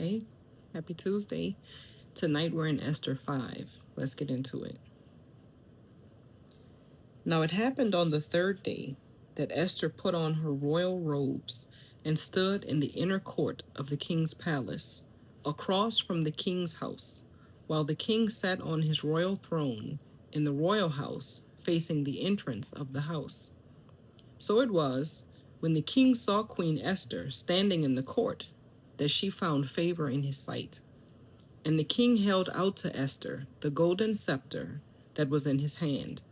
Hey, happy Tuesday. Tonight we're in Esther 5. Let's get into it. Now it happened on the third day that Esther put on her royal robes and stood in the inner court of the king's palace, across from the king's house, while the king sat on his royal throne in the royal house facing the entrance of the house. So it was, when the king saw Queen Esther standing in the court, that she found favor in his sight. And the king held out to Esther the golden scepter that was in his hand.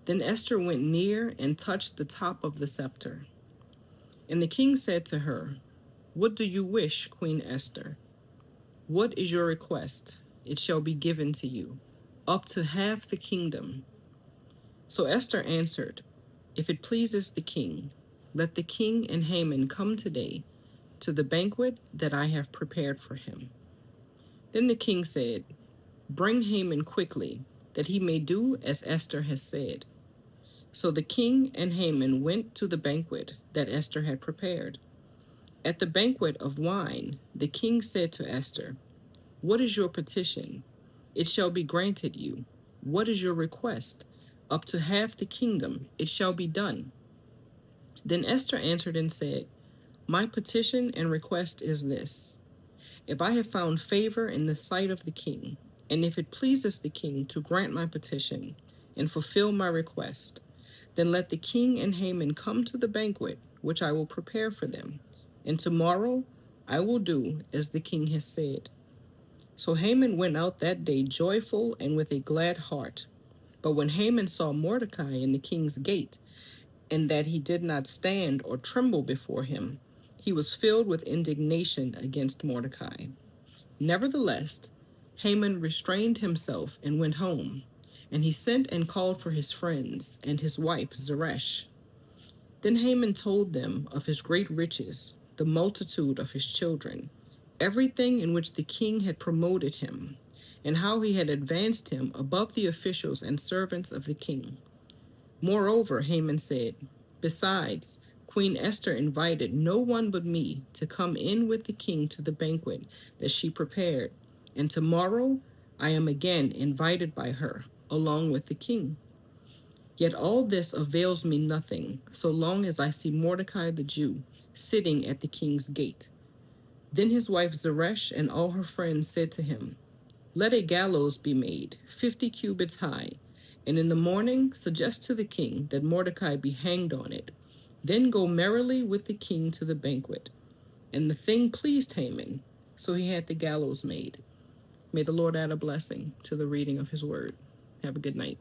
Then Esther went near and touched the top of the scepter. And the king said to her, "What do you wish, Queen Esther? What is your request? It shall be given to you, up to half the kingdom." So Esther answered, "If it pleases the king, let the king and Haman come today to the banquet that I have prepared for him." Then the king said, "Bring Haman quickly, that he may do as Esther has said." So the king and Haman went to the banquet that Esther had prepared. At the banquet of wine, the king said to Esther, "What is your petition? It shall be granted you. What is your request? Up to half the kingdom, it shall be done." Then Esther answered and said, "My petition and request is this: if I have found favor in the sight of the king, and if it pleases the king to grant my petition and fulfill my request, then let the king and Haman come to the banquet which I will prepare for them, and tomorrow I will do as the king has said." So Haman went out that day joyful and with a glad heart. But when Haman saw Mordecai in the king's gate, and that he did not stand or tremble before him, he was filled with indignation against Mordecai. Nevertheless, Haman restrained himself and went home, and he sent and called for his friends and his wife Zeresh. Then Haman told them of his great riches, the multitude of his children, everything in which the king had promoted him, and how he had advanced him above the officials and servants of the king. Moreover, Haman said, "Besides, Queen Esther invited no one but me to come in with the king to the banquet that she prepared, and tomorrow I am again invited by her, along with the king. Yet all this avails me nothing, so long as I see Mordecai the Jew sitting at the king's gate." Then his wife Zeresh and all her friends said to him, "Let a gallows be made, 50 cubits high, and in the morning suggest to the king that Mordecai be hanged on it. Then go merrily with the king to the banquet." And the thing pleased Haman, so he had the gallows made. May the Lord add a blessing to the reading of his word. Have a good night.